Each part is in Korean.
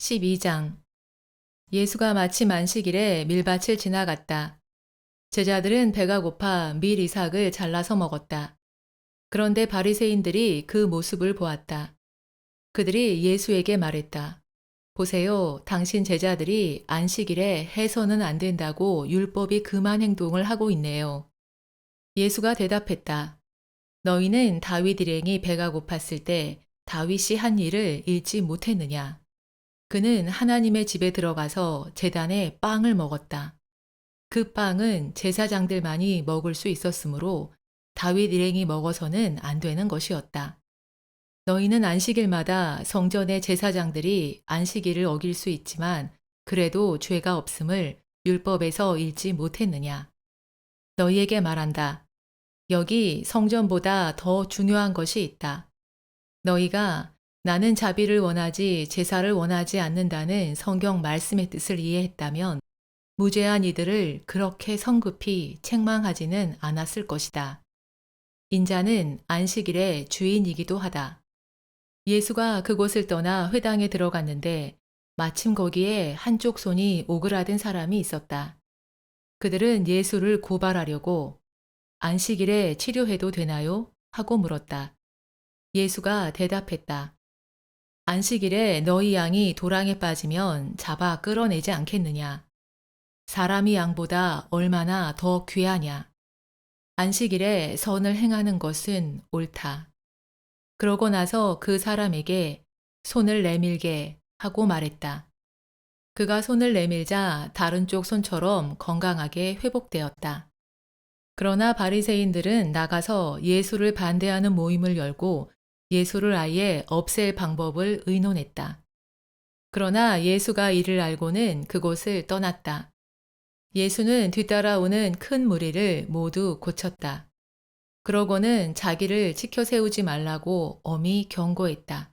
12장. 예수가 마침 안식일에 밀밭을 지나갔다. 제자들은 배가 고파 밀 이삭을 잘라서 먹었다. 그런데 바리새인들이 그 모습을 보았다. 그들이 예수에게 말했다. 보세요, 당신 제자들이 안식일에 해서는 안 된다고 율법이 금한 행동을 하고 있네요. 예수가 대답했다. 너희는 다윗 일행이 배가 고팠을 때 다윗이 한 일을 읽지 못했느냐? 그는 하나님의 집에 들어가서 제단에 빵을 먹었다. 그 빵은 제사장들만이 먹을 수 있었으므로 다윗 일행이 먹어서는 안 되는 것이었다. 너희는 안식일마다 성전의 제사장들이 안식일을 어길 수 있지만 그래도 죄가 없음을 율법에서 읽지 못했느냐. 너희에게 말한다. 여기 성전보다 더 중요한 것이 있다. 너희가 나는 자비를 원하지 제사를 원하지 않는다는 성경 말씀의 뜻을 이해했다면 무죄한 이들을 그렇게 성급히 책망하지는 않았을 것이다. 인자는 안식일의 주인이기도 하다. 예수가 그곳을 떠나 회당에 들어갔는데 마침 거기에 한쪽 손이 오그라든 사람이 있었다. 그들은 예수를 고발하려고 안식일에 치료해도 되나요? 하고 물었다. 예수가 대답했다. 안식일에 너희 양이 도랑에 빠지면 잡아 끌어내지 않겠느냐? 사람이 양보다 얼마나 더 귀하냐? 안식일에 선을 행하는 것은 옳다. 그러고 나서 그 사람에게 손을 내밀게 하고 말했다. 그가 손을 내밀자 다른 쪽 손처럼 건강하게 회복되었다. 그러나 바리새인들은 나가서 예수를 반대하는 모임을 열고 예수를 아예 없앨 방법을 의논했다. 그러나 예수가 이를 알고는 그곳을 떠났다. 예수는 뒤따라오는 큰 무리를 모두 고쳤다. 그러고는 자기를 지켜 세우지 말라고 엄히 경고했다.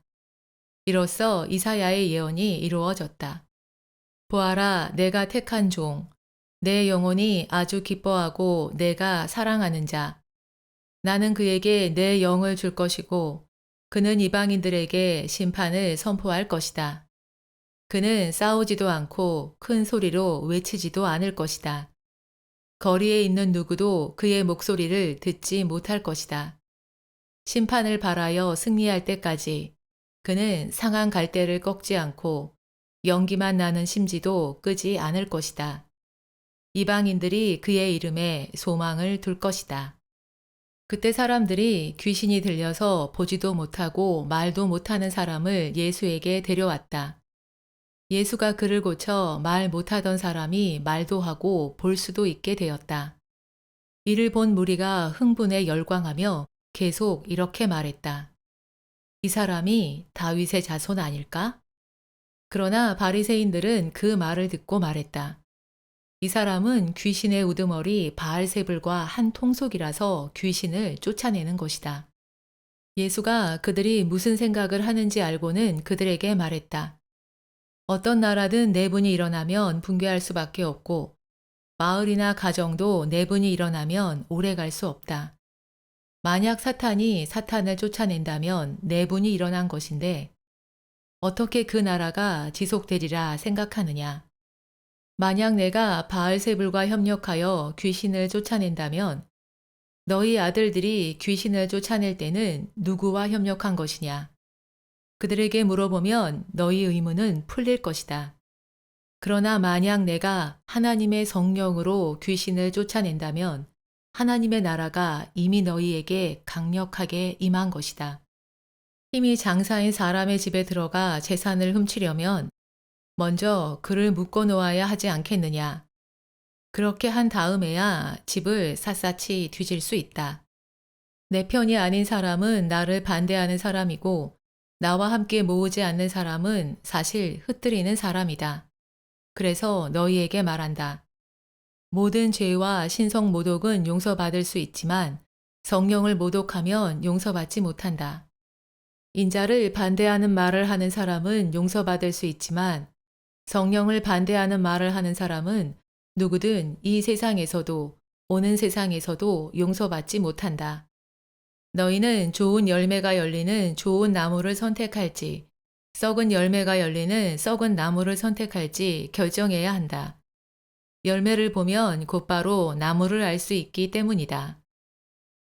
이로써 이사야의 예언이 이루어졌다. 보아라, 내가 택한 종, 내 영혼이 아주 기뻐하고 내가 사랑하는 자. 나는 그에게 내 영을 줄 것이고 그는 이방인들에게 심판을 선포할 것이다. 그는 싸우지도 않고 큰 소리로 외치지도 않을 것이다. 거리에 있는 누구도 그의 목소리를 듣지 못할 것이다. 심판을 바라여 승리할 때까지 그는 상한 갈대를 꺾지 않고 연기만 나는 심지도 끄지 않을 것이다. 이방인들이 그의 이름에 소망을 둘 것이다. 그때 사람들이 귀신이 들려서 보지도 못하고 말도 못하는 사람을 예수에게 데려왔다. 예수가 그를 고쳐 말 못하던 사람이 말도 하고 볼 수도 있게 되었다. 이를 본 무리가 흥분에 열광하며 계속 이렇게 말했다. 이 사람이 다윗의 자손 아닐까? 그러나 바리새인들은 그 말을 듣고 말했다. 이 사람은 귀신의 우두머리 바알세불과 한 통속이라서 귀신을 쫓아내는 것이다. 예수가 그들이 무슨 생각을 하는지 알고는 그들에게 말했다. 어떤 나라든 내분이 일어나면 붕괴할 수밖에 없고 마을이나 가정도 내분이 일어나면 오래 갈 수 없다. 만약 사탄이 사탄을 쫓아낸다면 내분이 일어난 것인데 어떻게 그 나라가 지속되리라 생각하느냐. 만약 내가 바알세불과 협력하여 귀신을 쫓아낸다면 너희 아들들이 귀신을 쫓아낼 때는 누구와 협력한 것이냐? 그들에게 물어보면 너희 의문은 풀릴 것이다. 그러나 만약 내가 하나님의 성령으로 귀신을 쫓아낸다면 하나님의 나라가 이미 너희에게 강력하게 임한 것이다. 힘이 장사인 사람의 집에 들어가 재산을 훔치려면 먼저 그를 묶어 놓아야 하지 않겠느냐. 그렇게 한 다음에야 집을 샅샅이 뒤질 수 있다. 내 편이 아닌 사람은 나를 반대하는 사람이고 나와 함께 모으지 않는 사람은 사실 흩뜨리는 사람이다. 그래서 너희에게 말한다. 모든 죄와 신성 모독은 용서받을 수 있지만 성령을 모독하면 용서받지 못한다. 인자를 반대하는 말을 하는 사람은 용서받을 수 있지만 성령을 반대하는 말을 하는 사람은 누구든 이 세상에서도 오는 세상에서도 용서받지 못한다. 너희는 좋은 열매가 열리는 좋은 나무를 선택할지 썩은 열매가 열리는 썩은 나무를 선택할지 결정해야 한다. 열매를 보면 곧바로 나무를 알 수 있기 때문이다.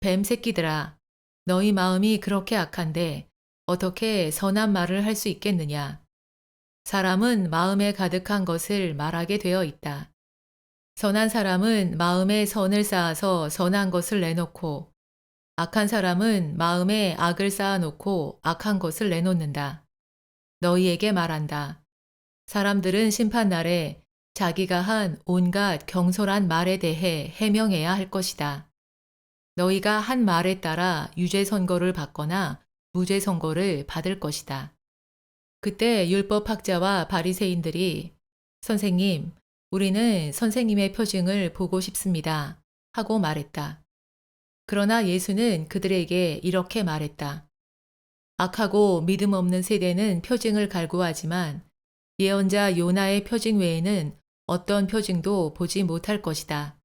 뱀 새끼들아, 너희 마음이 그렇게 악한데 어떻게 선한 말을 할 수 있겠느냐? 사람은 마음에 가득한 것을 말하게 되어 있다. 선한 사람은 마음에 선을 쌓아서 선한 것을 내놓고 악한 사람은 마음에 악을 쌓아놓고 악한 것을 내놓는다. 너희에게 말한다. 사람들은 심판날에 자기가 한 온갖 경솔한 말에 대해 해명해야 할 것이다. 너희가 한 말에 따라 유죄 선고를 받거나 무죄 선고를 받을 것이다. 그때 율법학자와 바리새인들이 선생님, 우리는 선생님의 표징을 보고 싶습니다. 하고 말했다. 그러나 예수는 그들에게 이렇게 말했다. 악하고 믿음 없는 세대는 표징을 갈구하지만 예언자 요나의 표징 외에는 어떤 표징도 보지 못할 것이다.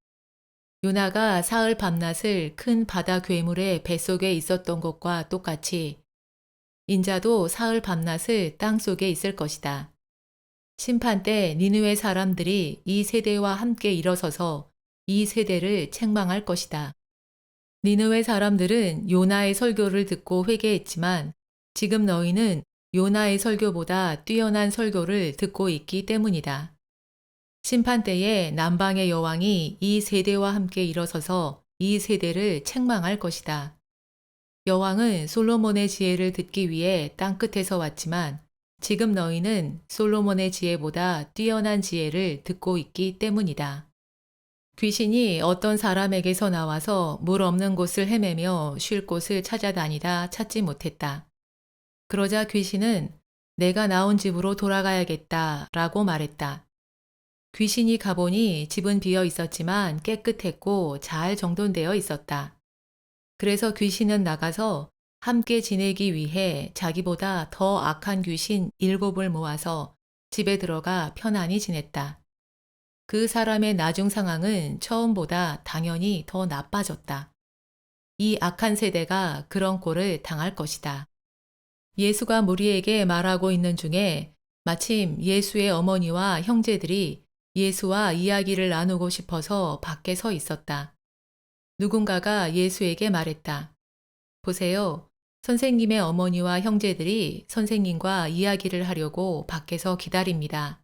요나가 사흘 밤낮을 큰 바다 괴물의 뱃속에 있었던 것과 똑같이 인자도 사흘 밤낮을 땅 속에 있을 것이다. 심판 때 니느웨 사람들이 이 세대와 함께 일어서서 이 세대를 책망할 것이다. 니느웨 사람들은 요나의 설교를 듣고 회개했지만 지금 너희는 요나의 설교보다 뛰어난 설교를 듣고 있기 때문이다. 심판 때에 남방의 여왕이 이 세대와 함께 일어서서 이 세대를 책망할 것이다. 여왕은 솔로몬의 지혜를 듣기 위해 땅끝에서 왔지만 지금 너희는 솔로몬의 지혜보다 뛰어난 지혜를 듣고 있기 때문이다. 귀신이 어떤 사람에게서 나와서 물 없는 곳을 헤매며 쉴 곳을 찾아다니다 찾지 못했다. 그러자 귀신은 내가 나온 집으로 돌아가야겠다 라고 말했다. 귀신이 가보니 집은 비어 있었지만 깨끗했고 잘 정돈되어 있었다. 그래서 귀신은 나가서 함께 지내기 위해 자기보다 더 악한 귀신 7을 모아서 집에 들어가 편안히 지냈다. 그 사람의 나중 상황은 처음보다 당연히 더 나빠졌다. 이 악한 세대가 그런 꼴을 당할 것이다. 예수가 무리에게 말하고 있는 중에 마침 예수의 어머니와 형제들이 예수와 이야기를 나누고 싶어서 밖에 서 있었다. 누군가가 예수에게 말했다. 보세요. 선생님의 어머니와 형제들이 선생님과 이야기를 하려고 밖에서 기다립니다.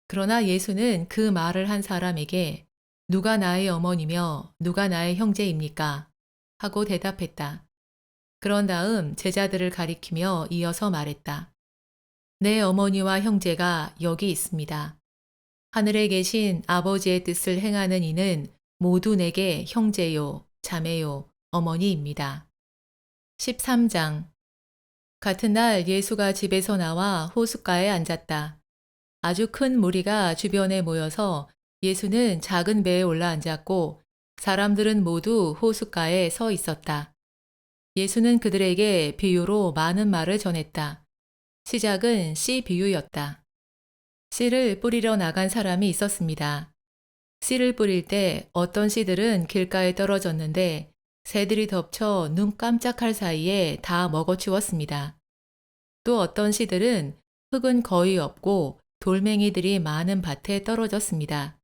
그러나 예수는 그 말을 한 사람에게 누가 나의 어머니며 누가 나의 형제입니까? 하고 대답했다. 그런 다음 제자들을 가리키며 이어서 말했다. 내 어머니와 형제가 여기 있습니다. 하늘에 계신 아버지의 뜻을 행하는 이는 모두 내게 형제요, 자매요, 어머니입니다. 13장. 같은 날 예수가 집에서 나와 호숫가에 앉았다. 아주 큰 무리가 주변에 모여서 예수는 작은 배에 올라 앉았고 사람들은 모두 호숫가에 서 있었다. 예수는 그들에게 비유로 많은 말을 전했다. 시작은 씨 비유였다. 씨를 뿌리러 나간 사람이 있었습니다. 씨를 뿌릴 때 어떤 씨들은 길가에 떨어졌는데 새들이 덮쳐 눈 깜짝할 사이에 다 먹어치웠습니다. 또 어떤 씨들은 흙은 거의 없고 돌멩이들이 많은 밭에 떨어졌습니다.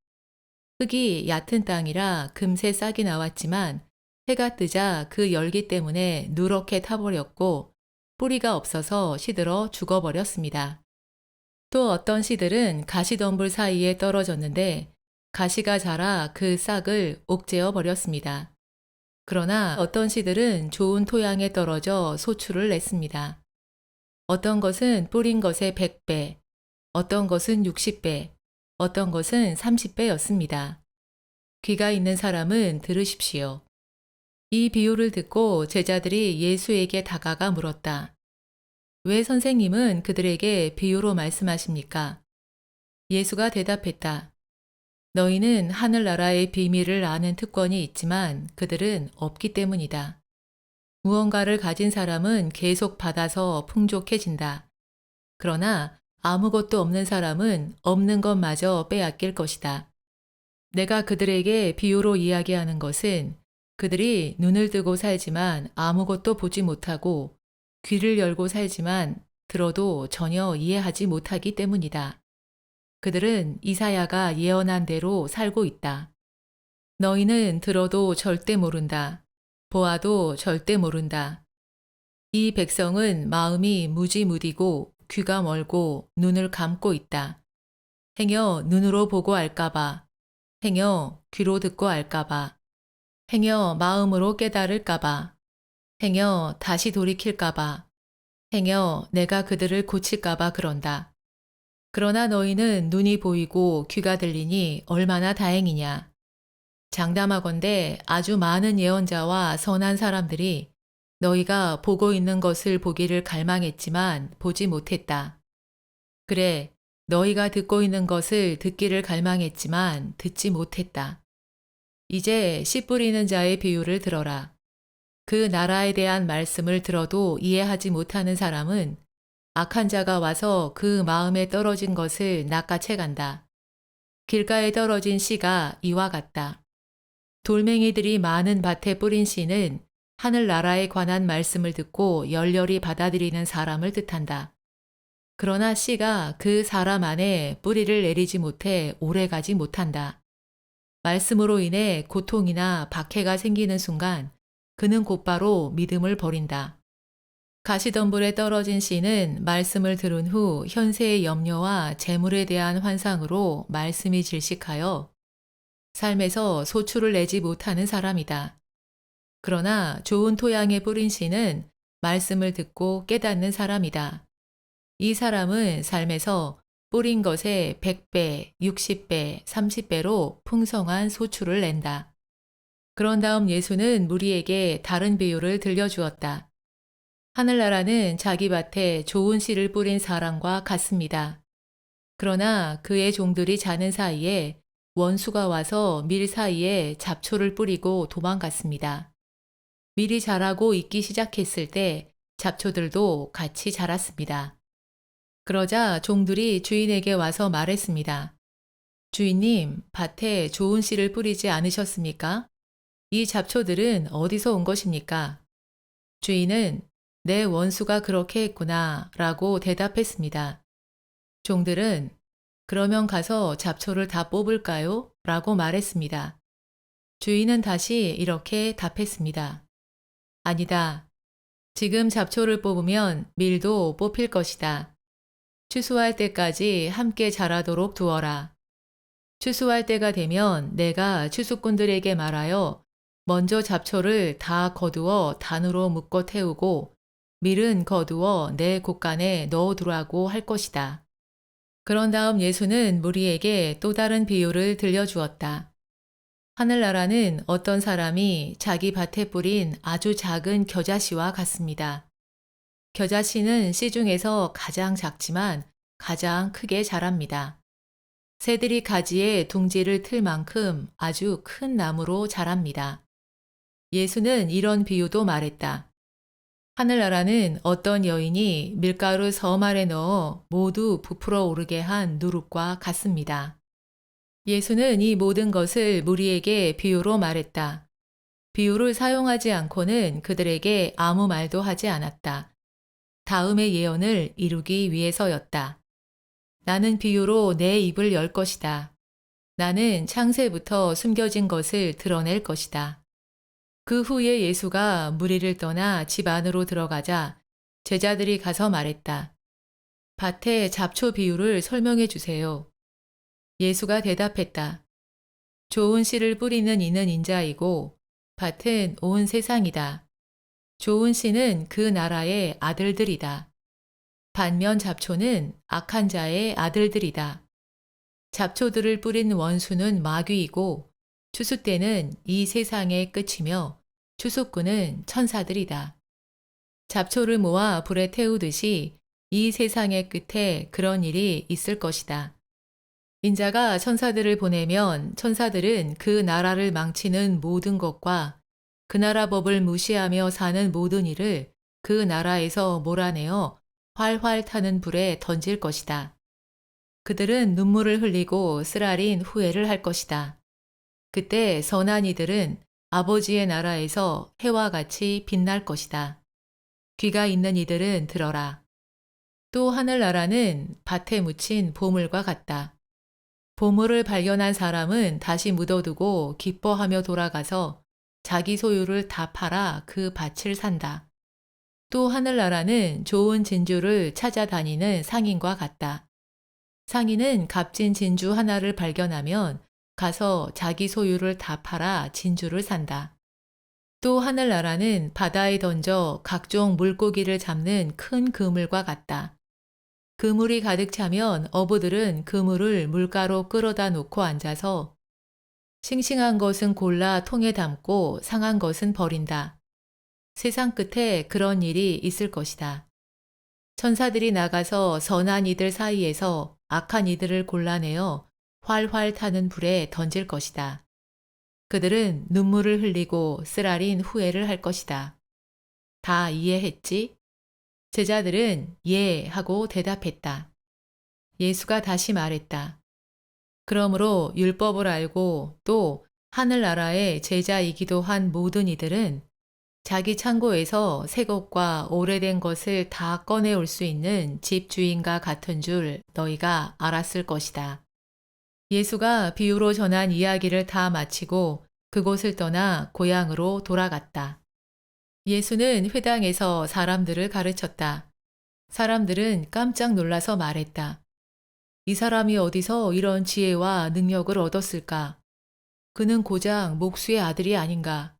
흙이 얕은 땅이라 금세 싹이 나왔지만 해가 뜨자 그 열기 때문에 누렇게 타버렸고 뿌리가 없어서 시들어 죽어버렸습니다. 또 어떤 씨들은 가시덤불 사이에 떨어졌는데 가시가 자라 그 싹을 옥죄어 버렸습니다. 그러나 어떤 씨들은 좋은 토양에 떨어져 소출을 냈습니다. 어떤 것은 뿌린 것의 100배, 어떤 것은 60배, 어떤 것은 30배였습니다. 귀가 있는 사람은 들으십시오. 이 비유를 듣고 제자들이 예수에게 다가가 물었다. 왜 선생님은 그들에게 비유로 말씀하십니까? 예수가 대답했다. 너희는 하늘나라의 비밀을 아는 특권이 있지만 그들은 없기 때문이다. 무언가를 가진 사람은 계속 받아서 풍족해진다. 그러나 아무것도 없는 사람은 없는 것마저 빼앗길 것이다. 내가 그들에게 비유로 이야기하는 것은 그들이 눈을 뜨고 살지만 아무것도 보지 못하고 귀를 열고 살지만 들어도 전혀 이해하지 못하기 때문이다. 그들은 이사야가 예언한 대로 살고 있다. 너희는 들어도 절대 모른다. 보아도 절대 모른다. 이 백성은 마음이 무지무디고 귀가 멀고 눈을 감고 있다. 행여 눈으로 보고 알까봐, 행여 귀로 듣고 알까봐, 행여 마음으로 깨달을까봐, 행여 다시 돌이킬까봐, 행여 내가 그들을 고칠까봐 그런다. 그러나 너희는 눈이 보이고 귀가 들리니 얼마나 다행이냐. 장담하건대 아주 많은 예언자와 선한 사람들이 너희가 보고 있는 것을 보기를 갈망했지만 보지 못했다. 그래, 너희가 듣고 있는 것을 듣기를 갈망했지만 듣지 못했다. 이제 씨 뿌리는 자의 비유를 들어라. 그 나라에 대한 말씀을 들어도 이해하지 못하는 사람은 악한 자가 와서 그 마음에 떨어진 것을 낚아채 간다. 길가에 떨어진 씨가 이와 같다. 돌멩이들이 많은 밭에 뿌린 씨는 하늘나라에 관한 말씀을 듣고 열렬히 받아들이는 사람을 뜻한다. 그러나 씨가 그 사람 안에 뿌리를 내리지 못해 오래가지 못한다. 말씀으로 인해 고통이나 박해가 생기는 순간 그는 곧바로 믿음을 버린다. 가시덤불에 떨어진 씨는 말씀을 들은 후 현세의 염려와 재물에 대한 환상으로 말씀이 질식하여 삶에서 소출을 내지 못하는 사람이다. 그러나 좋은 토양에 뿌린 씨는 말씀을 듣고 깨닫는 사람이다. 이 사람은 삶에서 뿌린 것에 100배, 60배, 30배로 풍성한 소출을 낸다. 그런 다음 예수는 무리에게 다른 비유를 들려주었다. 하늘나라는 자기 밭에 좋은 씨를 뿌린 사람과 같습니다. 그러나 그의 종들이 자는 사이에 원수가 와서 밀 사이에 잡초를 뿌리고 도망갔습니다. 밀이 자라고 익기 시작했을 때 잡초들도 같이 자랐습니다. 그러자 종들이 주인에게 와서 말했습니다. 주인님, 밭에 좋은 씨를 뿌리지 않으셨습니까? 이 잡초들은 어디서 온 것입니까? 주인은 내 원수가 그렇게 했구나 라고 대답했습니다. 종들은 그러면 가서 잡초를 다 뽑을까요? 라고 말했습니다. 주인은 다시 이렇게 답했습니다. 아니다. 지금 잡초를 뽑으면 밀도 뽑힐 것이다. 추수할 때까지 함께 자라도록 두어라. 추수할 때가 되면 내가 추수꾼들에게 말하여 먼저 잡초를 다 거두어 단으로 묶어 태우고 밀은 거두어 내 곳간에 넣어두라고 할 것이다. 그런 다음 예수는 무리에게 또 다른 비유를 들려주었다. 하늘나라는 어떤 사람이 자기 밭에 뿌린 아주 작은 겨자씨와 같습니다. 겨자씨는 씨 중에서 가장 작지만 가장 크게 자랍니다. 새들이 가지에 둥지를 틀 만큼 아주 큰 나무로 자랍니다. 예수는 이런 비유도 말했다. 하늘나라는 어떤 여인이 밀가루 섬 안에 넣어 모두 부풀어 오르게 한 누룩과 같습니다. 예수는 이 모든 것을 무리에게 비유로 말했다. 비유를 사용하지 않고는 그들에게 아무 말도 하지 않았다. 다음의 예언을 이루기 위해서였다. 나는 비유로 내 입을 열 것이다. 나는 창세부터 숨겨진 것을 드러낼 것이다. 그 후에 예수가 무리를 떠나 집 안으로 들어가자 제자들이 가서 말했다. 밭의 잡초 비유를 설명해 주세요. 예수가 대답했다. 좋은 씨를 뿌리는 이는 인자이고 밭은 온 세상이다. 좋은 씨는 그 나라의 아들들이다. 반면 잡초는 악한 자의 아들들이다. 잡초들을 뿌린 원수는 마귀이고 추수 때는 이 세상의 끝이며 추수꾼은 천사들이다. 잡초를 모아 불에 태우듯이 이 세상의 끝에 그런 일이 있을 것이다. 인자가 천사들을 보내면 천사들은 그 나라를 망치는 모든 것과 그 나라 법을 무시하며 사는 모든 일을 그 나라에서 몰아내어 활활 타는 불에 던질 것이다. 그들은 눈물을 흘리고 쓰라린 후회를 할 것이다. 그때 선한 이들은 아버지의 나라에서 해와 같이 빛날 것이다. 귀가 있는 이들은 들어라. 또 하늘나라는 밭에 묻힌 보물과 같다. 보물을 발견한 사람은 다시 묻어두고 기뻐하며 돌아가서 자기 소유를 다 팔아 그 밭을 산다. 또 하늘나라는 좋은 진주를 찾아다니는 상인과 같다. 상인은 값진 진주 하나를 발견하면 가서 자기 소유를 다 팔아 진주를 산다. 또 하늘나라는 바다에 던져 각종 물고기를 잡는 큰 그물과 같다. 그물이 가득 차면 어부들은 그물을 물가로 끌어다 놓고 앉아서 싱싱한 것은 골라 통에 담고 상한 것은 버린다. 세상 끝에 그런 일이 있을 것이다. 천사들이 나가서 선한 이들 사이에서 악한 이들을 골라내어 활활 타는 불에 던질 것이다. 그들은 눈물을 흘리고 쓰라린 후회를 할 것이다. 다 이해했지? 제자들은 예 하고 대답했다. 예수가 다시 말했다. 그러므로 율법을 알고 또 하늘나라의 제자이기도 한 모든 이들은 자기 창고에서 새 것과 오래된 것을 다 꺼내올 수 있는 집 주인과 같은 줄 너희가 알았을 것이다. 예수가 비유로 전한 이야기를 다 마치고 그곳을 떠나 고향으로 돌아갔다. 예수는 회당에서 사람들을 가르쳤다. 사람들은 깜짝 놀라서 말했다. 이 사람이 어디서 이런 지혜와 능력을 얻었을까? 그는 고작 목수의 아들이 아닌가?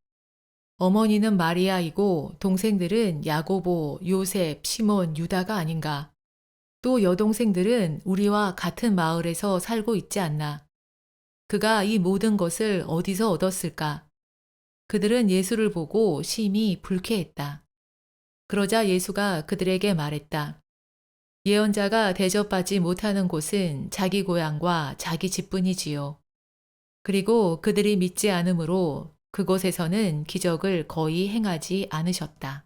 어머니는 마리아이고 동생들은 야고보, 요셉, 시몬, 유다가 아닌가? 또 여동생들은 우리와 같은 마을에서 살고 있지 않나? 그가 이 모든 것을 어디서 얻었을까? 그들은 예수를 보고 심히 불쾌했다. 그러자 예수가 그들에게 말했다. 예언자가 대접받지 못하는 곳은 자기 고향과 자기 집뿐이지요. 그리고 그들이 믿지 않으므로 그곳에서는 기적을 거의 행하지 않으셨다.